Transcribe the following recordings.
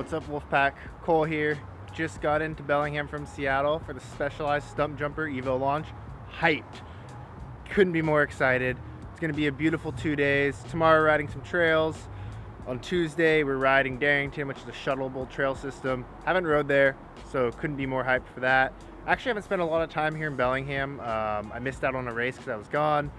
What's up, Wolfpack? Cole here. Just got into Bellingham from Seattle for the specialized Stumpjumper EVO launch. Hyped. Couldn't be more excited. It's going to be a beautiful 2 days. Tomorrow we're riding some trails. On Tuesday we're riding Darrington, which is a shuttleable trail system. Haven't rode there, so couldn't be more hyped for that. Actually haven't spent a lot of time here in Bellingham. I missed out on a race because I was gone.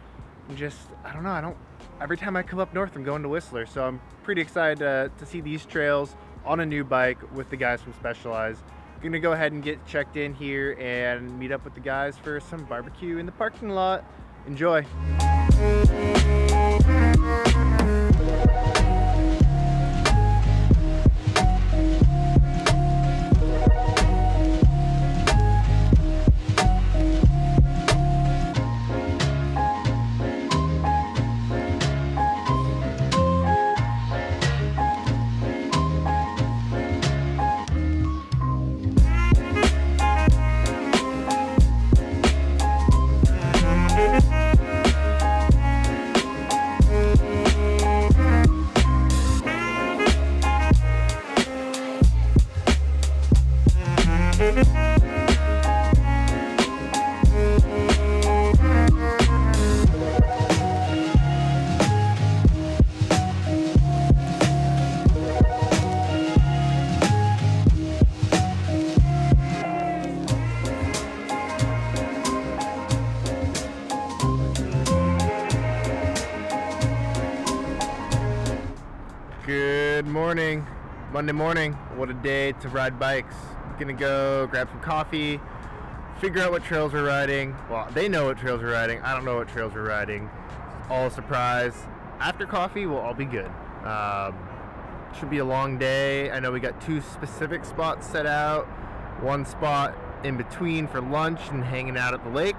I don't know, every time I come up north I'm going to Whistler, so I'm pretty excited to see these trails on a new bike with the guys from Specialized. Gonna go ahead and get checked in here and meet up with the guys for some barbecue in the parking lot. Enjoy. Good morning, Monday morning. What a day to ride bikes. Gonna go grab some coffee, figure out what trails we're riding. Well, they know what trails we're riding. I don't know what trails we're riding. All a surprise. After coffee, we'll all be good. Should be a long day. I know we got 2 specific spots set out. 1 spot in between for lunch and hanging out at the lake.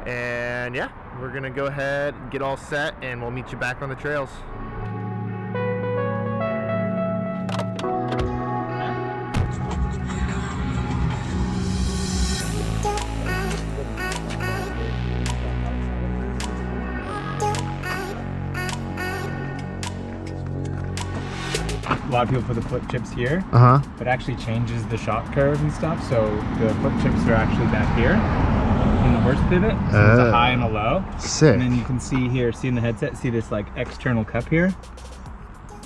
And yeah, we're gonna go ahead and get all set and we'll meet you back on the trails. A lot of people put the foot chips here, but actually changes the shot curve and stuff. So the foot chips are actually back here in the horse pivot. So there's a high and a low. Sick. And then you can see here, see in the headset, see this like external cup here?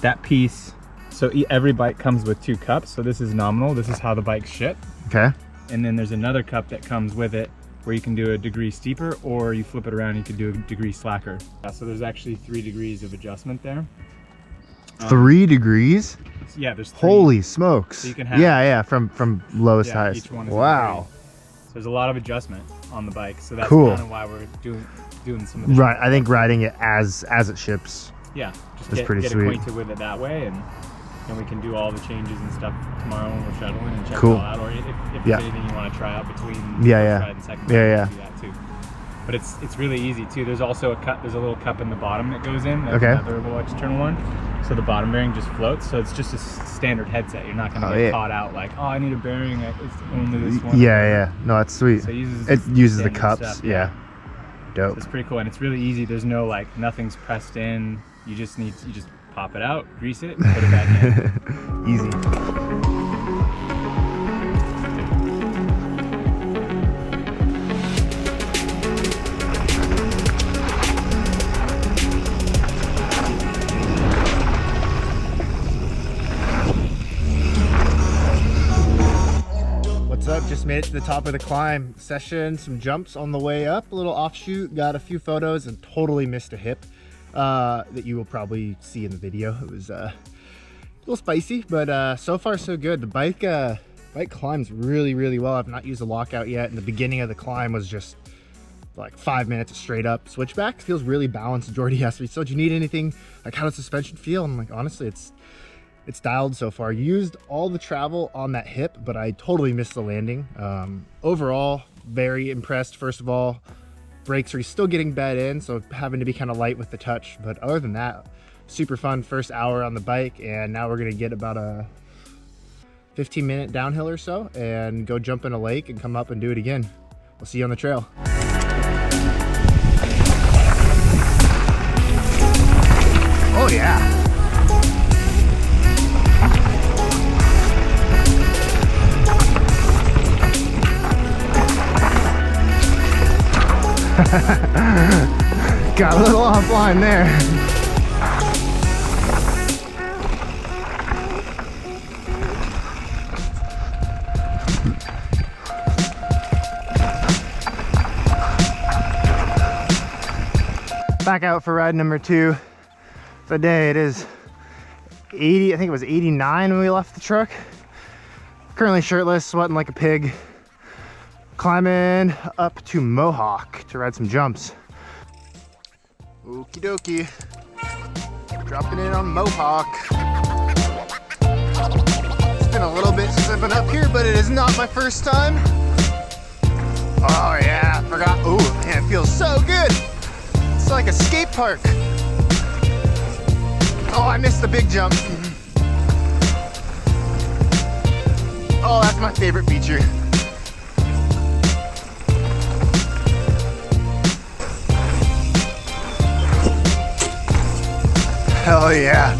That piece, so every bike comes with 2 cups. So this is nominal. This is how the bike's shit. Okay. And then there's another cup that comes with it where you can do a degree steeper, or you flip it around, you can do a degree slacker. So there's actually 3 degrees of adjustment there. 3 degrees? Yeah, there's 3. Holy smokes. So you can have, yeah, from lowest to highest. Each one is wow. So there's a lot of adjustment on the bike. So that's cool. kind of why we're doing some of the Right, I think riding it as it ships. Yeah, just is pretty get sweet. acquainted with it that way, and we can do all the changes and stuff tomorrow when we're shuttling and check Cool. it all out. Or if there's anything you want to try out between first ride and second ride, you can do that too. But it's really easy too. There's also there's a little cup in the bottom that goes in. That's another little external one. So the bottom bearing just floats. So it's just a standard headset. You're not going to get caught out like, oh, I need a bearing. It's only this one. Yeah. No, that's sweet. So it uses the cups. Stuff, yeah. Dope. So it's pretty cool, and it's really easy. There's no like, nothing's pressed in. You just pop it out, grease it, put it back in. Easy. Just made it to the top of the climb session. Some jumps on the way up, a little offshoot, got a few photos, and totally missed a hip that you will probably see in the video. It was a little spicy, but so far so good. The bike climbs really well. I've not used a lockout yet, and the beginning of the climb was just like 5 minutes of straight up switchbacks. Feels really balanced. Jordi asked me, so do you need anything? Like, how does suspension feel? I'm like, honestly, it's dialed so far. Used all the travel on that hip, but I totally missed the landing. Overall, very impressed. First of all, brakes are still getting bed in, so having to be kind of light with the touch. But other than that, super fun first hour on the bike, and now we're gonna get about a 15-minute downhill or so and go jump in a lake and come up and do it again. We'll see you on the trail. Oh yeah. Got a little offline there. Back out for ride number 2 of the day. It is 80, I think it was 89 when we left the truck. Currently shirtless, sweating like a pig. Climbing up to Mohawk to ride some jumps. Okie dokie. Dropping in on Mohawk. It's been a little bit since I've been up here, but it is not my first time. Oh yeah, I forgot. Oh man, it feels so good. It's like a skate park. Oh, I missed the big jump. Oh, that's my favorite feature. Hell yeah.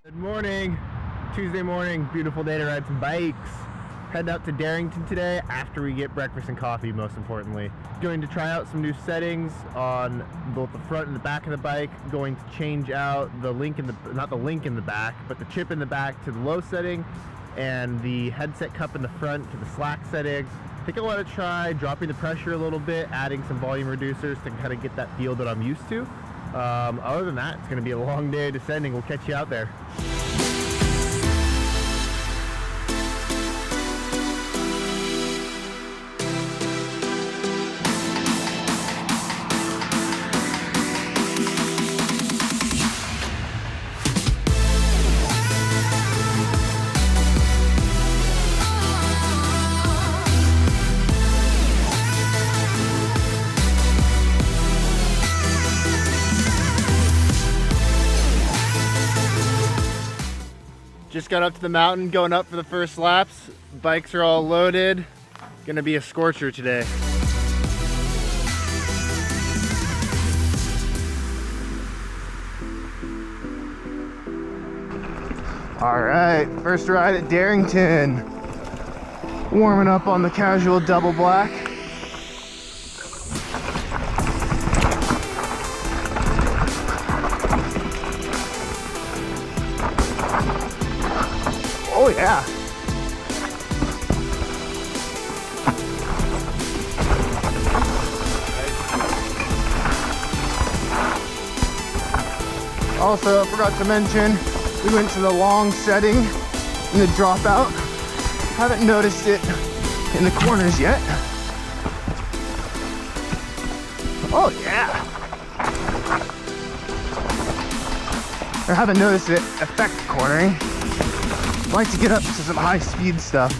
Good morning, Tuesday morning, beautiful day to ride some bikes. Heading out to Darrington today after we get breakfast and coffee, most importantly. Going to try out some new settings on both the front and the back of the bike. Going to change out the link in the, not the link in the back, but the chip in the back to the low setting and the headset cup in the front to the slack setting. I think I want to try dropping the pressure a little bit, adding some volume reducers to kind of get that feel that I'm used to. Other than that, it's going to be a long day descending. We'll catch you out there. Just got up to the mountain, going up for the first laps. Bikes are all loaded. Gonna be a scorcher today. All right, first ride at Darrington. Warming up on the casual double black. Oh yeah. Also, I forgot to mention, we went to the long setting in the dropout. Haven't noticed it in the corners yet. Oh yeah. I haven't noticed it affect cornering. I like to get up to some high speed stuff,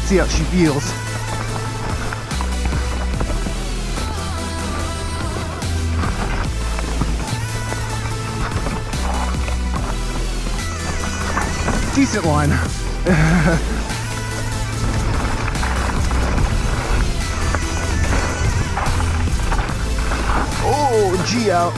see how she feels. Decent line. Oh, G out.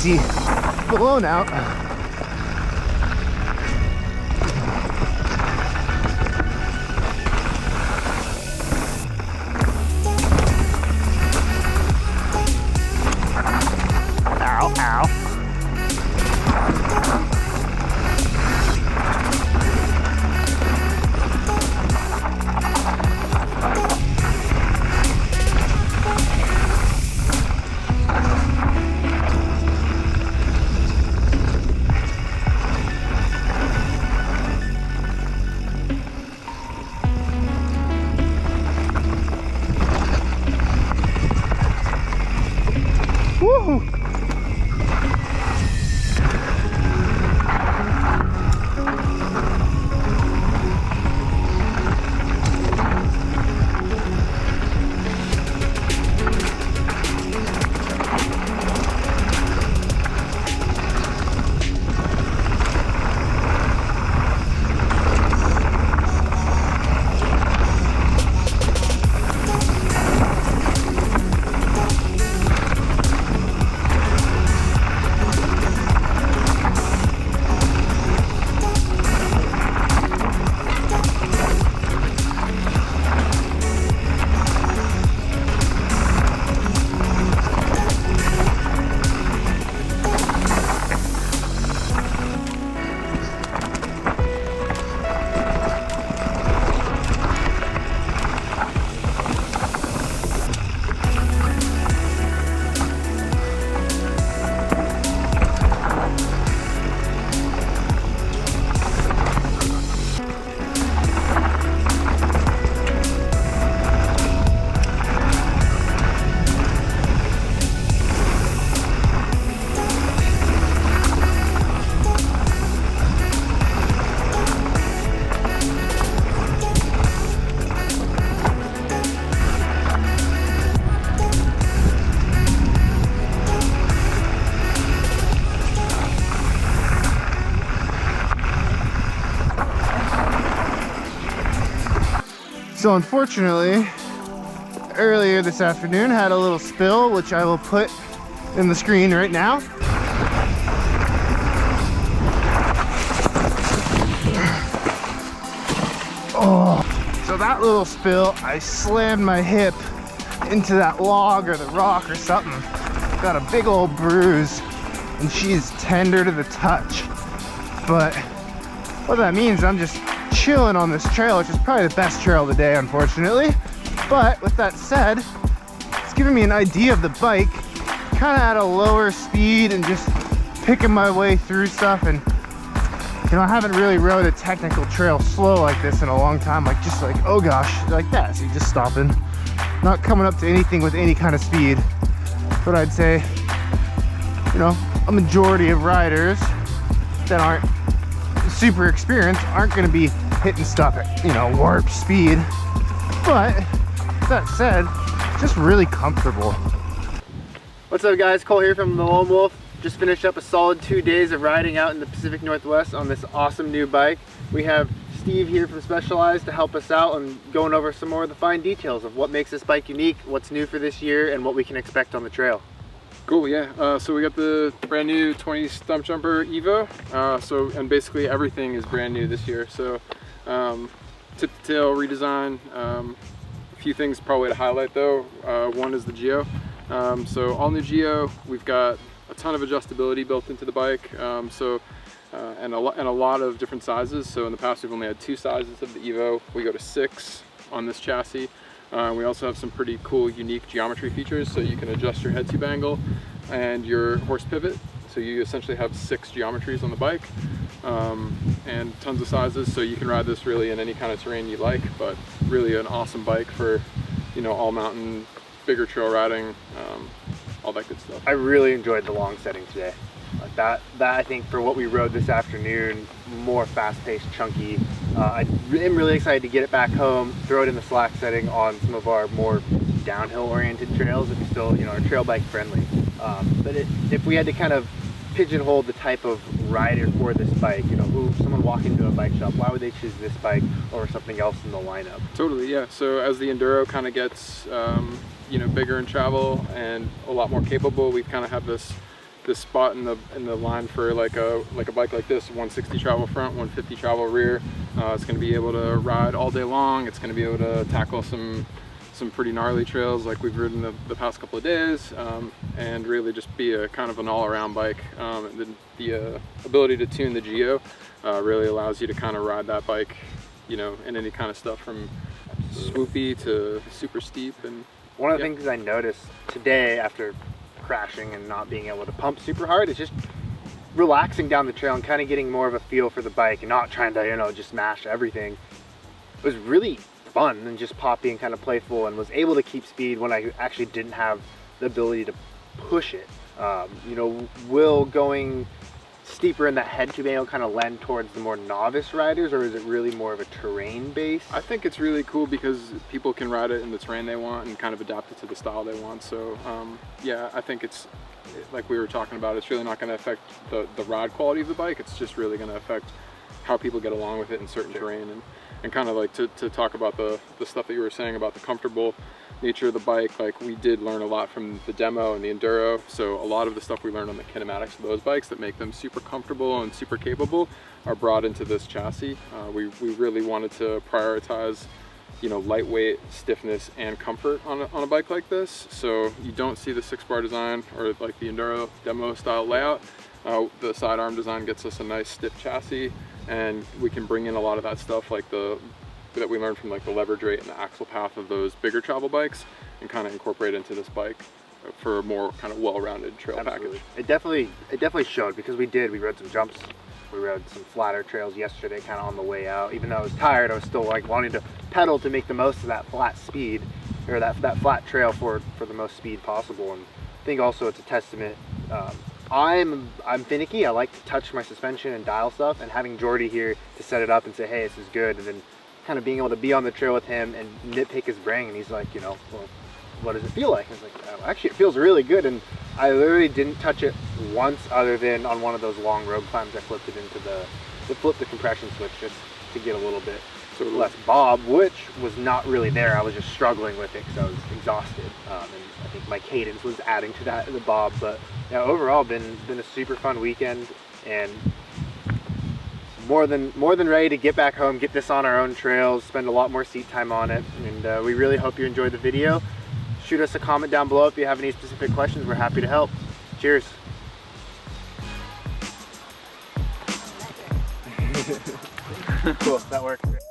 see below now. Ow, ow. Woo! So unfortunately, earlier this afternoon had a little spill, which I will put in the screen right now. Oh, so that little spill, I slammed my hip into that log or the rock or something. Got a big old bruise, and she's tender to the touch. But what that means, I'm just chilling on this trail, which is probably the best trail of the day, unfortunately. But with that said, it's giving me an idea of the bike, kind of at a lower speed and just picking my way through stuff. And you know, I haven't really rode a technical trail slow like this in a long time, like just like, oh gosh, like that. So you're just stopping, not coming up to anything with any kind of speed. But I'd say, you know, a majority of riders that aren't super experienced aren't going to be hitting stuff at, you know, warp speed. But that said, just really comfortable. What's up guys, Cole here from the Lone Wolf. Just finished up a solid 2 days of riding out in the Pacific Northwest on this awesome new bike. We have Steve here from Specialized to help us out and going over some more of the fine details of what makes this bike unique, what's new for this year, and what we can expect on the trail. Cool, yeah. So we got the brand new 20 Stumpjumper EVO. And basically everything is brand new this year. So tip to tail redesign. A few things probably to highlight though. One is the geo. So all new geo. We've got a ton of adjustability built into the bike. And a lot of different sizes. So in the past we've only had 2 sizes of the EVO. We go to 6 on this chassis. We also have some pretty cool, unique geometry features, so you can adjust your head tube angle and your horse pivot. So you essentially have 6 geometries on the bike, and tons of sizes, so you can ride this really in any kind of terrain you like, but really an awesome bike for, you know, all mountain, bigger trail riding, all that good stuff. I really enjoyed the long setting today. Like that I think for what we rode this afternoon, more fast-paced, chunky. I am really excited to get it back home, throw it in the slack setting on some of our more downhill-oriented trails if we still, you know, are trail bike friendly. But if we had to kind of pigeonhole the type of rider for this bike, you know, someone walk into a bike shop, why would they choose this bike over something else in the lineup? Totally, yeah. So as the Enduro kind of gets, you know, bigger in travel and a lot more capable, we kind of have this this spot in the line for like a bike like this, 160 travel front, 150 travel rear. It's going to be able to ride all day long. It's going to be able to tackle some pretty gnarly trails like we've ridden the past couple of days, and really just be a kind of an all-around bike. The ability to tune the geo really allows you to kind of ride that bike, you know, in any kind of stuff from swoopy to super steep. And one of the things I noticed today after crashing and not being able to pump super hard is just relaxing down the trail and kind of getting more of a feel for the bike and not trying to, you know, just smash everything. It was really fun and just poppy and kind of playful, and was able to keep speed when I actually didn't have the ability to push it. You know, will going steeper in that head tube angle kind of lend towards the more novice riders, or is it really more of a terrain base? I think it's really cool because people can ride it in the terrain they want and kind of adapt it to the style they want. So yeah, I think it's like we were talking about, it's really not going to affect the ride quality of the bike. It's just really going to affect how people get along with it in certain terrain. And kind of like to talk about the stuff that you were saying about the comfortable nature of the bike, like we did learn a lot from the demo and the enduro. So a lot of the stuff we learned on the kinematics of those bikes that make them super comfortable and super capable are brought into this chassis. We really wanted to prioritize, you know, lightweight, stiffness, and comfort on a bike like this. So you don't see the 6-bar design or like the enduro demo style layout. The sidearm design gets us a nice stiff chassis, and we can bring in a lot of that stuff like that we learned from like the leverage rate and the axle path of those bigger travel bikes, and kind of incorporate into this bike for a more kind of well-rounded trail package. It definitely showed, because we rode some jumps, we rode some flatter trails yesterday kind of on the way out. Even though I was tired, I was still like wanting to pedal to make the most of that flat speed, or that flat trail for the most speed possible. And I think also it's a testament. I'm finicky. I like to touch my suspension and dial stuff, and having Jordi here to set it up and say, hey, this is good, and then kind of being able to be on the trail with him and nitpick his brain, and he's like, you know, well, what does it feel like? I was like, oh, actually it feels really good. And I literally didn't touch it once, other than on one of those long road climbs I flipped it into flipped the compression switch just to get a little bit less bob, which was not really there. I was just struggling with it because I was exhausted, and I think my cadence was adding to the bob. But yeah, overall been a super fun weekend, and more than ready to get back home, get this on our own trails, spend a lot more seat time on it. And we really hope you enjoyed the video. Shoot us a comment down below if you have any specific questions. We're happy to help. Cheers. Cool, that works.